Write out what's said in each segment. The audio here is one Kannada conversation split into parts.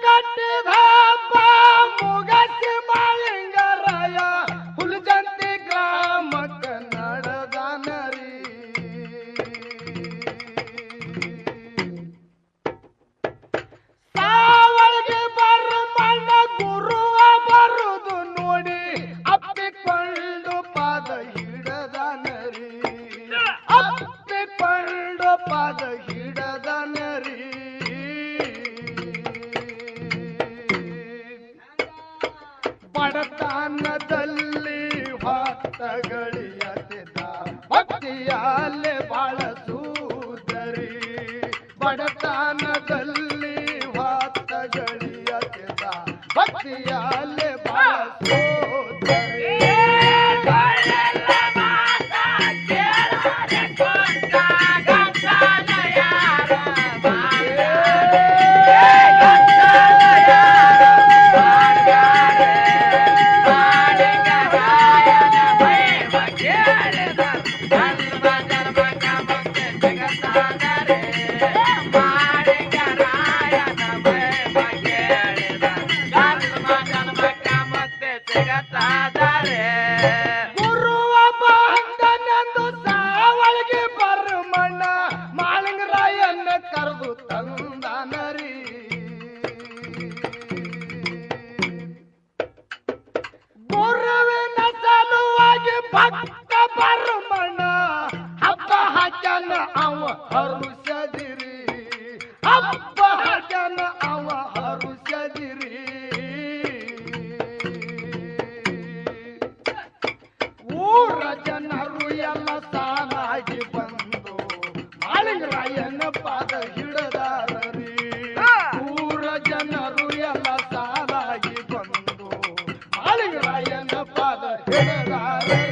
ಕಟ್ಟಿದ ಮುಗಸಿ ಮಾಳಿಂಗರಾಯ ಹುಲಜಂತಿ ಗ್ರಾಮಕ್ಕ ನಡೆದನರಿ ಸಾವಳಿಗೆ ಬರಮಣ್ಣ ಗುರುವ ಬರುದು ನೋಡಿ ಅಪ್ಪಿಕೊಂಡು ಪಾದ ಹಿಡದನರಿ ಅಪ್ಪಿಕೊಂಡು ಪಾದ ಹಿಡದನರಿ ಬಡತನದಲ್ಲಿ ಹೊತ್ತಗಳಿಯತಿದ ಭಕ್ತಿಯಲ್ಲೇ ಬಾಳಸೂದರಿ ಬಡತನದಲ್ಲಿ ಹೊತ್ತಗಳಿಯತಿದ ಭಕ್ತಿಯಲ್ಲೇ ಬಾಳಸೂದರಿ ಗುರುವ ಬಂದನೆಂದು ಸಾವಳಿಗೆ ಬರಮಣ್ಣ ಮಾಳಿಂಗರಾಯನ್ನ ಕರೆದು ತಂದನರಿ ಗುರುವಿನ ಸಲುವಾಗಿ ಭಕ್ತ ಬರಮಣ್ಣ ಹಬ್ಬ ಹಾಕ್ಯಾನ ಅವ ಹರುಷದಿರಿ ಹಬ್ಬ ಹಾಕ್ಯಾನ ಅವ ಹರುಷದಿರಿ ಊರ ಜನರು ಎಲ್ಲ ಸಾಲಾಗಿ ಬಂದು ಮಾಳಿಂಗರಾಯನ ಪಾದ ಹಿಡದಾರರಿ ಊರ ಜನರು ಎಲ್ಲ ಸಾಲಾಗಿ ಬಂದು ಮಾಳಿಂಗರಾಯನ ಪಾದ ಹಿಡದಾರರಿ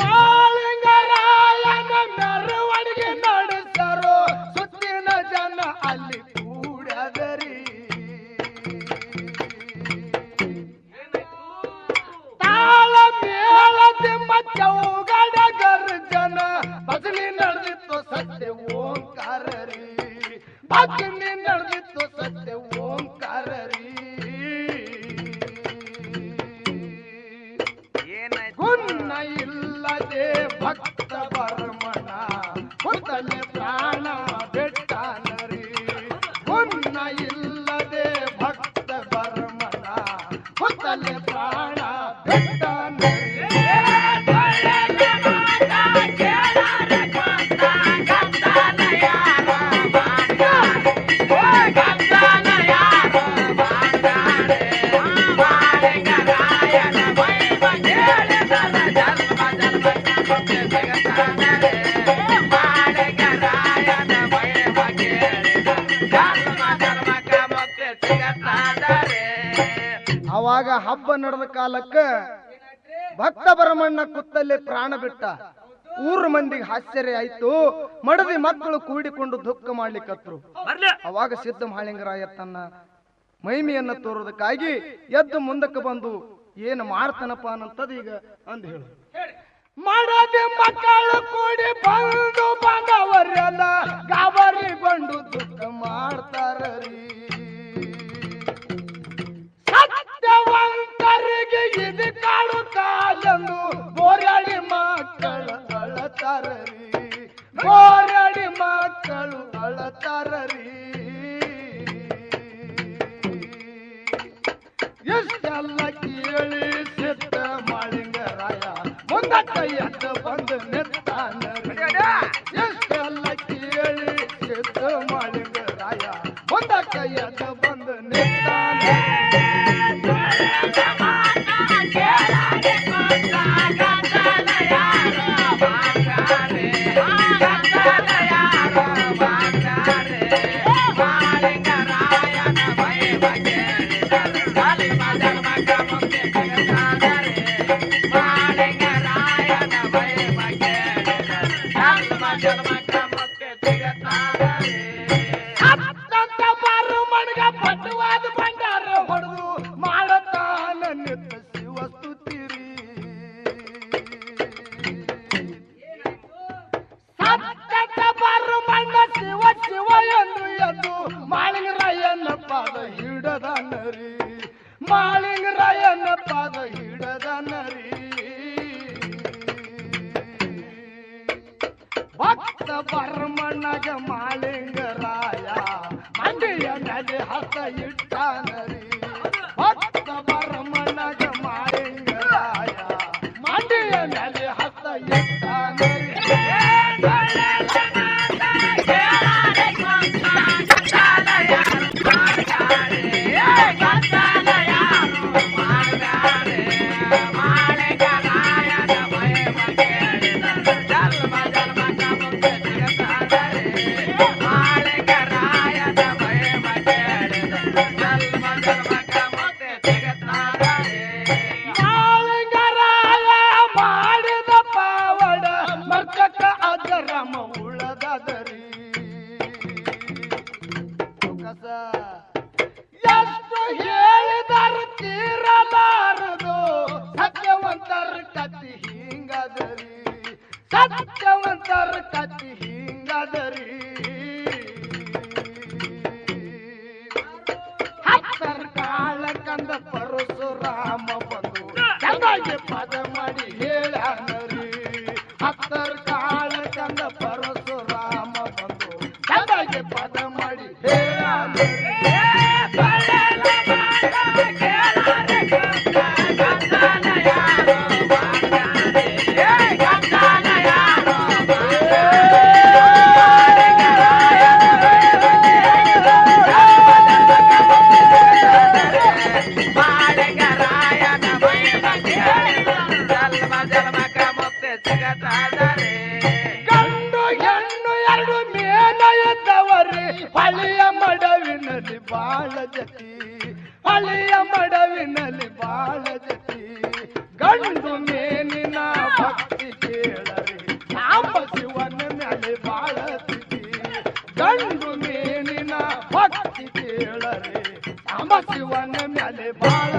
ಮಾಳಿಂಗರಾಯನ ಮೆರವಣಿಗೆ ನಡೆಸರು ಸುತ್ತಿನ ಜನ ಅಲ್ಲಿ ಕೂಡದರಿ ತಾಳ ಮೇಳದ ಮಚ್ಚೌಗಡ ಗರ್ಜನ ಭಜನೆ ನಡೆದಿತ್ತು ಸತ್ಯ ಓಂಕಾರರಿ ಭಜನೆ ನಡೆದಿತ್ತು ಸತ್ಯ ಓಂಕಾರರಿ ಗುನ್ನ ಇಲ್ಲದೆ ಭಕ್ತ ಬರಮಣ ಹುತ್ತಲೆ ಪ್ರಾಣ ಬೆಟ್ಟನರಿ ಗುನ್ನ ಇಲ್ಲದೆ ಭಕ್ತ ಬರಮಣ ಹುತ್ತಲೆ ಪ್ರಾಣ ಬೆಟ್ಟನರಿ ಅವಾಗ ಹಬ್ಬ ನಡೆದ ಕಾಲಕ್ಕ ಭಕ್ತ ಬರಮಣ್ಣ ಕುತ್ತಲ್ಲೇ ಪ್ರಾಣ ಬಿಟ್ಟ ಊರ ಮಂದಿಗೆ ಆಶ್ಚರ್ಯ ಆಯ್ತು ಮಡದಿ ಮಕ್ಕಳು ಕೂಡಿಕೊಂಡು ದುಃಖ ಮಾಡ್ಲಿಕ್ಕತ್ರು ಅವಾಗ ಸಿದ್ಧ ಮಾಳಿಂಗರಾಯ ತನ್ನ ಮಹಿಮೆಯನ್ನ ತೋರೋದಕ್ಕಾಗಿ ಎದ್ದು ಮುಂದಕ್ಕೆ ಬಂದು ಏನು ಮಾಡ್ತಾನಪ್ಪ ಅನ್ನಂತದ ಈಗ ಅಂದ ಹೇಳು ಮಡದಿ ಮಕ್ಕಳು ಕೂಡಿ ಬಂದು ಬಂದವರೆಲ್ಲ ಗಾಬರಿಗೊಂಡು ದುಃಖ ಮಾಡ್ತಾರರಿ ಸತ್ಯವಂತರಿಗೆ ಇದು ಕಾಳು ಕಾಲಂದು ಬೋರಾಡಿ ಮಕ್ಕಳು ಅಳತಾರರಿ ಬೋರಾಡಿ ಮಕ್ಕಳು ಅಳತಾರರಿ ಎಷ್ಟೆಲ್ಲ ಕೇಳಿ ಸಿದ್ಧ ಮಾಳಿಂಗರಾಯ ಮುಂದಕ್ಕೆ ಎದ್ದು ಬಂದು ನಿಂತಾನರಿ ಎಷ್ಟೆಲ್ಲ ಕೇಳಿ ಸಿದ್ಧ ಮಾಳಿಂಗರಾಯ ಮುಂದಕ್ಕೆ ಎದ್ದು ಬಂದು ನಿಂತಾನರಿ ಮಾಳಿಂಗರಾಯನ ಅತ್ತಂತ ಬಾರು ಮಣಗ ಪಟುವಾದ ಭಂಡಾರ ಹೊಡೆದು ಮಾಡತಾನ ನಿತ್ತ ಶಿವಸ್ತುತಿರಿ ಸತ್ತಂತ ಬಾರು ಮಣ್ಣ ಶಿವ ಶಿವ ಎಂದು ಎದ್ದು ಮಾಳಿಂಗರಾಯನ ಪಾದ ಹಿಡದನರಿ ಮಾಳಿಂಗರಾಯನ ಪಾದ ಹಿಡದನರಿ ಭಕ್ತ ಬರ್ಮಣ್ಣಗ ಮಾಳಿಂಗರಾಯ ಮಂಡಿಯ ನದಿ ಹಸ ಇಟ್ಟಾನರಿ ಭಕ್ತ ಬರ್ಮಣ್ಣಗ ಮಾಳಿಂಗರಾಯ ಮಂಡಿಯ ನದಿ ಹಸ ಇಟ್ಟಾನರಿ ಎಷ್ಟು ಹೇಳಿದರು ತೀರಲಾರದು ಸತ್ಯವಂತರ ಕತ್ತಿ ಹಿಂಗದರಿ ಸತ್ಯವಂತರ ಕತ್ತಿ ಹಿಂಗದರಿ ಹತ್ತರ ಕಾಳ ಕಂದ ಪರಶುರಾಮ ಬಂದು ಚಂದಾಗಿ ಪದ ಮಾಡಿ ಹೇಳನರಿ ಹತ್ತರ ಕಾಳ ಕಂದ ಪರಶುರಾಮ ಬಂದು ಚಂದಾಗಿ ಪದ ಮಾಡಿ ಹೇಳನರಿ ಗಂಡು ಹೆಣ್ಣು ಎರಡು ಮೇನಯದವರೇ ಹಳೆಯ ಮಡವಿನಲ್ಲಿ ಬಾಳ ಜತಿ ಹಳೆಯ ಮಡವಿನಲ್ಲಿ ಬಾಳ ಜತಿ ಗಂಡು ಮೇನಿನ ಭಕ್ತಿ ಕೇಳರಿ ಸಾಂಬ ಶಿವನ ಮೇಲೆ ಬಾಳ ತಿಥಿ ಗಂಡು ಮೇನಿನ ಭಕ್ತಿ ಕೇಳರಿ ಸಾಂಬ ಶಿವನ ಮೇಲೆ ಬಾಳ